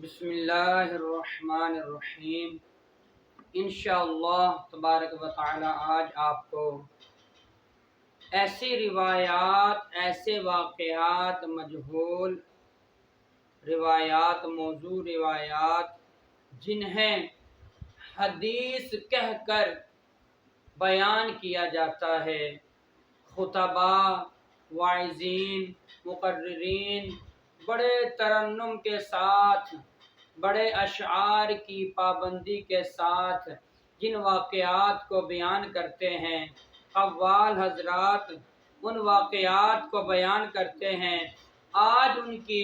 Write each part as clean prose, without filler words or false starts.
بسم اللہ الرحمن الرحیم۔ انشاءاللہ تبارک و تعالی آج آپ کو ایسی روایات، ایسے واقعات، مجہول روایات، موضوع روایات جنہیں حدیث کہہ کر بیان کیا جاتا ہے، خطبا، واعظین، مقررین بڑے ترنم کے ساتھ، بڑے اشعار کی پابندی کے ساتھ جن واقعات کو بیان کرتے ہیں، قوال حضرات ان واقعات کو بیان کرتے ہیں۔ آج ان کی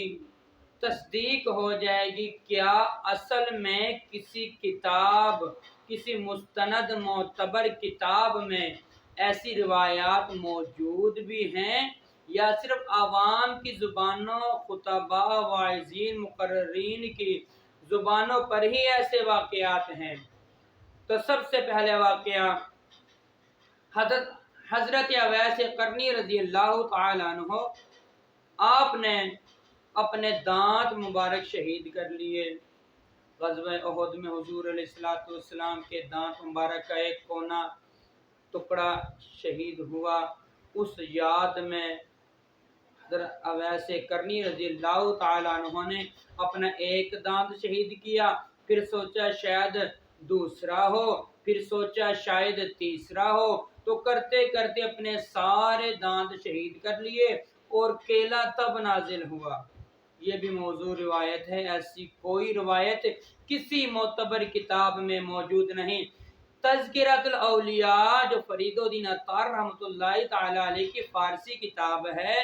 تصدیق ہو جائے گی کیا اصل میں کسی کتاب، کسی مستند معتبر کتاب میں ایسی روایات موجود بھی ہیں یا صرف عوام کی زبانوں، خطبا، واعظین، مقررین کی زبانوں پر ہی ایسے واقعات ہیں؟ تو سب سے پہلے واقعہ حضرت اویس قرنی رضی اللہ تعالی عنہ، آپ نے اپنے دانت مبارک شہید کر لیے۔ غزوہ احد میں حضور علیہ السلام کے دانت مبارک کا ایک کونا ٹکڑا شہید ہوا۔ اس یاد میں حضرت اویس قرنی رضی اللہ تعالی عنہ نے اپنا ایک دانت شہید کیا، پھر سوچا شاید دوسرا ہو، پھر سوچا شاید تیسرا ہو، تو کرتے کرتے اپنے سارے دانت شہید کر لیے اور کیلا تب نازل ہوا۔ یہ بھی موضوع روایت ہے، ایسی کوئی روایت کسی معتبر کتاب میں موجود نہیں۔ تذکرۃ الاولیاء جو فرید الدین عطار رحمۃ اللہ تعالی علیہ کی فارسی کتاب ہے،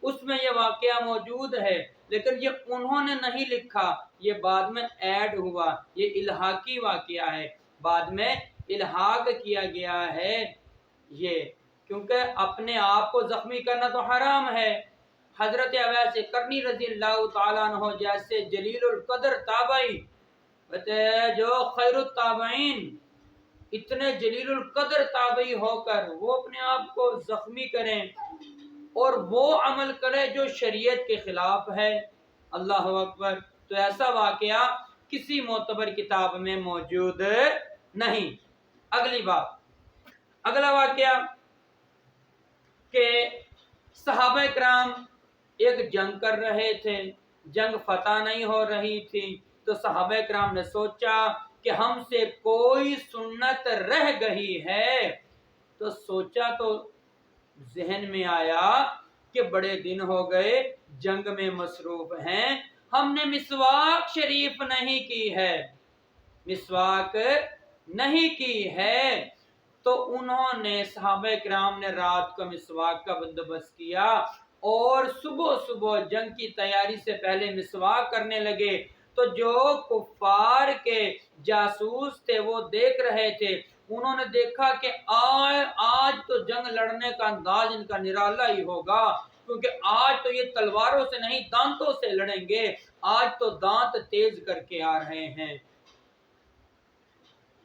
اس میں یہ واقعہ موجود ہے، لیکن یہ انہوں نے نہیں لکھا، یہ بعد میں ایڈ ہوا، یہ الحاقی واقعہ ہے، بعد میں الحاق کیا گیا ہے یہ، کیونکہ اپنے آپ کو زخمی کرنا تو حرام ہے۔ حضرت اویس قرنی رضی اللہ تعالیٰ عنہ جیسے جلیل القدر تابعی، جو خیر التابعین، اتنے جلیل القدر تابعی ہو کر وہ اپنے آپ کو زخمی کریں اور وہ عمل کرے جو شریعت کے خلاف ہے، اللہ اکبر، تو ایسا واقعہ کسی معتبر کتاب میں موجود نہیں۔ اگلی بات، اگلا واقعہ کہ صحابہ کرام ایک جنگ کر رہے تھے، جنگ فتح نہیں ہو رہی تھی، تو صحابہ کرام نے سوچا کہ ہم سے کوئی سنت رہ گئی ہے، تو سوچا تو ذہن میں آیا کہ بڑے دن ہو گئے جنگ میں مصروف ہیں، ہم نے مسواک شریف نہیں کی ہے، مسواک نہیں کی ہے، تو انہوں نے صحابہ کرام نے رات کو مسواک کا بندوبست کیا اور صبح صبح جنگ کی تیاری سے پہلے مسواک کرنے لگے۔ تو جو کفار کے جاسوس تھے وہ دیکھ رہے تھے، انہوں نے دیکھا کہ آج تو جنگ لڑنے کا انداز ان کا نرالا ہی ہوگا، کیونکہ آج تو یہ تلواروں سے نہیں دانتوں سے لڑیں گے، آج تو دانت تیز کر کے آ رہے ہیں۔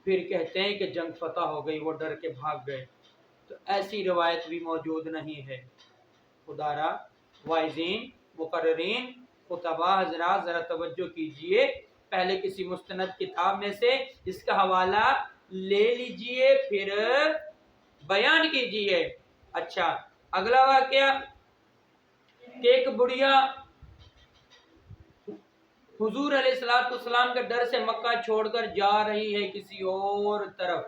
پھر کہتے ہیں کہ جنگ فتح ہو گئی، وہ ڈر کے بھاگ گئے، تو ایسی روایت بھی موجود نہیں ہے۔ خدا را واعظین، مقررین، خطبا حضرات ذرا توجہ کیجئے، پہلے کسی مستند کتاب میں سے اس کا حوالہ لے لیجئے پھر بیان کیجئے۔ اچھا، اگلا واقعہ کہ ایک بڑھیا حضور علیہ السلام کے ڈر سے مکہ چھوڑ کر جا رہی ہے کسی اور طرف،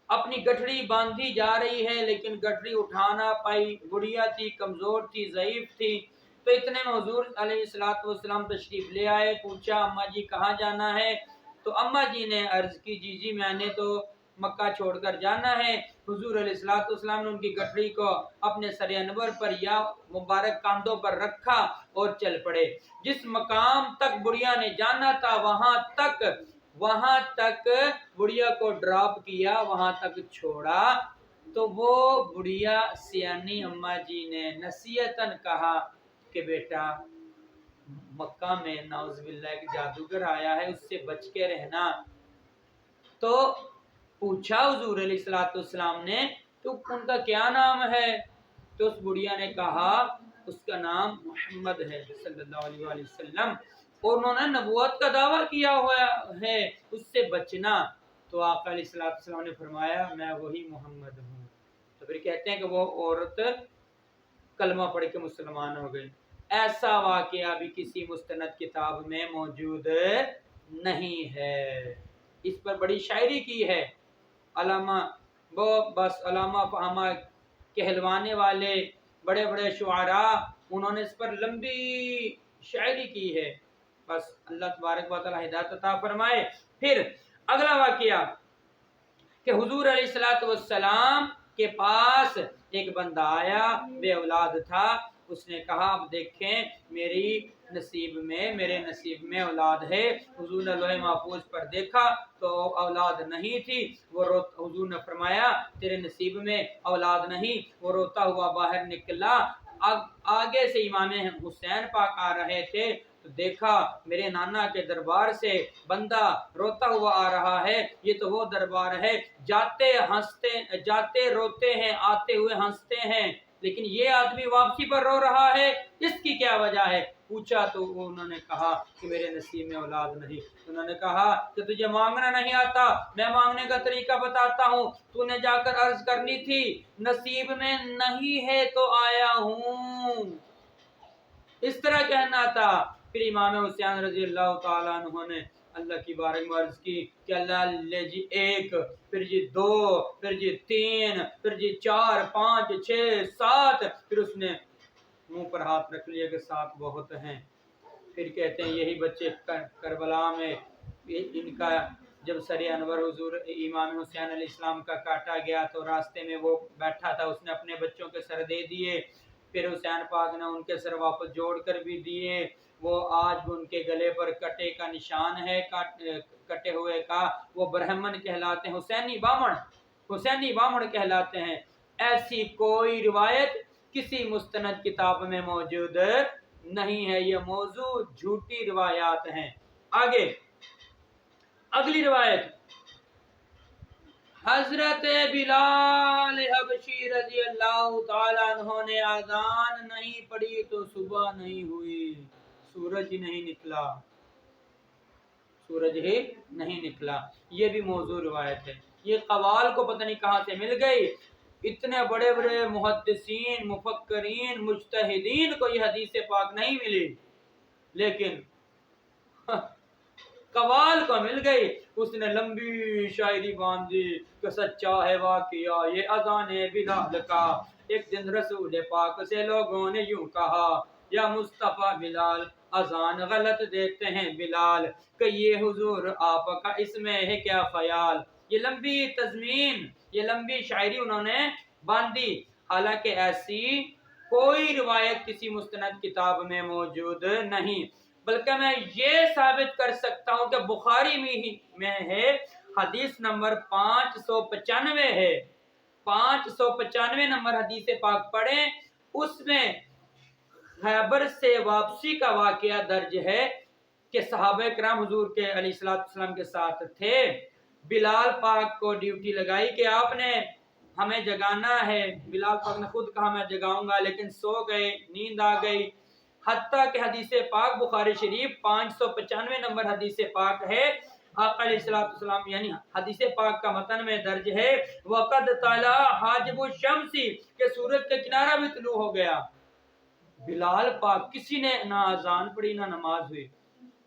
اپنی گٹھڑی باندھی جا رہی ہے لیکن گٹھڑی اٹھا نہ پائی، بڑھیا تھی، کمزور تھی، ضعیف تھی، تو اتنے میں حضور علیہ السلام تشریف لے آئے، پوچھا اماں جی کہاں جانا ہے؟ تو اماں جی نے عرض کی جی میں نے تو مکہ چھوڑ کر جانا ہے۔ حضور علیہ السلام نے ان کی گٹھڑی کو اپنے سر انور پر یا مبارک کاندھوں پر رکھا اور چل پڑے۔ جس مقام تک بڑھیا نے جانا تھا وہاں تک بڑھیا کو ڈراپ کیا، وہاں تک چھوڑا، تو وہ بڑھیا سیانی اماں جی نے نصیحتاً کہا کہ بیٹا مکہ میں نعوذ باللہ ایک جادوگر آیا ہے، اس سے بچ کے رہنا۔ تو پوچھا حضور علیہ السلام نے تو ان کا کیا نام ہے؟ تو اس بڑھیا نے کہا اس کا نام محمد ہے صلی اللہ علیہ وسلم۔ اور انہوں نے نبوت کا دعویٰ کیا ہوا ہے اس سے بچنا، تو آقا علیہ السلام نے فرمایا میں وہی محمد ہوں۔ تو پھر کہتے ہیں کہ وہ عورت کلمہ پڑھ کے مسلمان ہو گئی۔ ایسا واقعہ بھی کسی مستند کتاب میں موجود نہیں ہے۔ اس پر بڑی شاعری کی ہے علامہ، وہ بس علامہ فہمہ کہلوانے والے بڑے بڑے شعراء، انہوں نے اس پر لمبی شاعری کی ہے۔ بس اللہ تبارک و تعالی ہدایت عطا فرمائے۔ پھر اگلا واقعہ کہ حضور علیہ السلام کے پاس ایک بندہ آیا، بے اولاد تھا، اس نے کہا اب دیکھیں میرے نصیب میں اولاد ہے۔ حضور نے لوح محفوظ پر دیکھا تو اولاد نہیں تھی، وہ حضور نے فرمایا تیرے نصیب میں اولاد نہیں۔ وہ روتا ہوا باہر نکلا، آگے سے امام حسین پاک آ رہے تھے تو دیکھا میرے نانا کے دربار سے بندہ روتا ہوا آ رہا ہے، یہ تو وہ دربار ہے جاتے روتے ہیں، آتے ہوئے ہنستے ہیں، لیکن یہ آدمی واپسی پر رو رہا ہے، اس کی کیا وجہ ہے؟ پوچھا تو انہوں نے کہا کہ میرے نصیب میں اولاد نہیں۔ انہوں نے کہا کہ تجھے مانگنا نہیں آتا، میں مانگنے کا طریقہ بتاتا ہوں، تو نے جا کر عرض کرنی تھی نصیب میں نہیں ہے تو آیا ہوں، اس طرح کہنا تھا۔ پھر امام حسین رضی اللہ تعالیٰ عنہ نے اللہ کی بارگاہ میں عرض کی کہ اللہ لے جی ایک، پھر جی دو، پھر جی تین، پھر جی چار، پانچ، چھ، سات، پھر اس نے منہ پر ہاتھ رکھ لیا کہ سات بہت ہیں۔ پھر کہتے ہیں یہی بچے کربلا میں ان کا جب سر انور حضور امام حسین علیہ السلام کا کاٹا گیا تو راستے میں وہ بیٹھا تھا، اس نے اپنے بچوں کے سر دے دیے، پھر حسین پاک نے ان کے سر واپس جوڑ کر بھی دیے، وہ آج بھی ان کے گلے پر کٹے کا نشان ہے، کٹے ہوئے کا، وہ برہمن کہلاتے ہیں، حسینی بامن کہلاتے ہیں۔ ایسی کوئی روایت کسی مستند کتاب میں موجود نہیں ہے، یہ موضوع جھوٹی روایات ہیں۔ آگے اگلی روایت حضرت بلال حبشی رضی اللہ تعالیٰ عنہ نے اذان نہیں پڑھی تو صبح نہیں ہوئی، سورج ہی نہیں نکلا، یہ بھی موضوع روایت ہے۔ یہ قوال کو پتہ نہیں کہاں سے مل گئی، اتنے بڑے بڑے محدثین، مفکرین، مجتہدین کو یہ حدیث پاک نہیں ملی، لیکن قوال کو مل گئی۔ اس نے لمبی شاعری باندھی کہ سچا ہے واقعہ یہ اذان بلال کا، ایک دن رسول پاک سے لوگوں نے یوں کہا یا مصطفیٰ بلال اذان غلط دیتے ہیں بلال، کہ یہ حضور آپ کا اس میں ہے کیا خیال۔ یہ لمبی تضمین، یہ لمبی شاعری انہوں نے باندھی، حالانکہ ایسی کوئی روایت کسی مستند کتاب میں موجود نہیں، بلکہ میں یہ ثابت کر سکتا ہوں کہ بخاری میں ہے، حدیث نمبر 595 ہے، 595 نمبر حدیث پاک پڑھیں، اس میں خیبر سے واپسی کا واقعہ درج ہے کہ صحابہ کرام حضور کے علیہ السلام کے ساتھ تھے، بلال پاک کو ڈیوٹی لگائی کہ آپ نے ہمیں جگانا ہے، بلال پاک نے خود کہا میں جگاؤں گا، لیکن سو گئے، نیند آ گئی، حتیٰ کہ حدیث پاک بخاری شریف 595 نمبر حدیث پاک ہے، آقا علیہ السلام یعنی حدیث پاک کا متن میں درج ہے وَقَدْ طَلَعَ حَاجِبُ الشَّمْسِ کہ سورج کا کنارہ بھی طلوع ہو گیا۔ بلال پاک کسی نے نہ اذان پڑھی نہ نماز ہوئی۔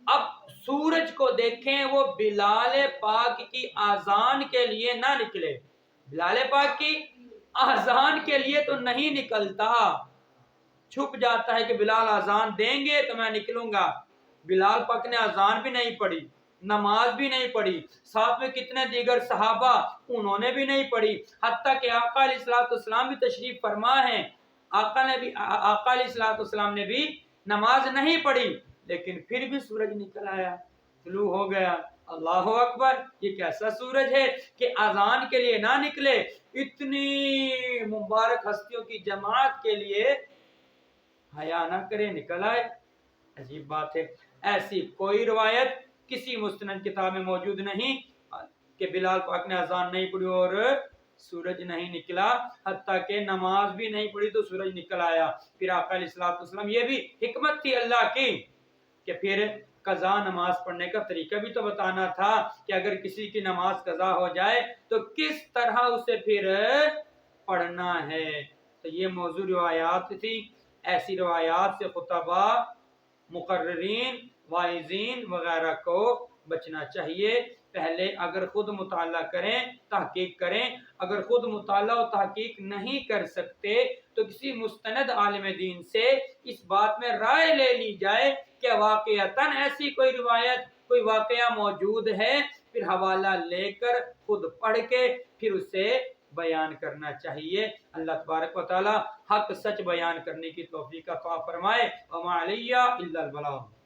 اب سورج کو دیکھیں، وہ بلال پاک کی اذان کے لیے نہ نکلے، بلال پاک کی اذان کے لیے تو نہیں نکلتا، چھپ جاتا ہے کہ بلال اذان دیں گے تو میں نکلوں گا۔ بلال پاک نے اذان بھی نہیں پڑھی، نماز بھی نہیں پڑھی، ساتھ میں کتنے دیگر صحابہ انہوں نے بھی نہیں پڑھی، حتیٰ کہ آقا علیہ السلام بھی تشریف فرما ہیں، آقا علیہ السلام نے بھی نماز نہیں پڑھی، لیکن پھر بھی سورج نکل آیا، طلوع ہو گیا۔ اللہ اکبر، یہ کیسا سورج ہے کہ اذان کے لیے نہ نکلے، اتنی مبارک ہستیوں کی جماعت کے لیے حیا نہ کرے نکل آئے، عجیب بات ہے۔ ایسی کوئی روایت کسی مستند کتاب میں موجود نہیں کہ بلال پاک نے اذان نہیں پڑھی اور سورج نہیں نکلا، حتیٰ کہ نماز بھی نہیں پڑھی تو سورج نکل آیا۔ پھر آقا علیہ السلام، یہ بھی حکمت تھی اللہ کی کہ پھر قضا نماز پڑھنے کا طریقہ بھی تو بتانا تھا کہ اگر کسی کی نماز قضا ہو جائے تو کس طرح اسے پھر پڑھنا ہے۔ تو یہ موضوع روایات تھی، ایسی روایات سے خطبہ، مقررین، واعظین وغیرہ کو بچنا چاہیے۔ پہلے اگر خود مطالعہ کریں، تحقیق کریں، اگر خود مطالعہ و تحقیق نہیں کر سکتے تو کسی مستند عالم دین سے اس بات میں رائے لے لی جائے کہ واقعتاً ایسی کوئی روایت، کوئی واقعہ موجود ہے، پھر حوالہ لے کر خود پڑھ کے پھر اسے بیان کرنا چاہیے۔ اللہ تبارک و تعالی حق سچ بیان کرنے کی توفیق عطا فرمائے۔ وما علیہ الا البلاغ۔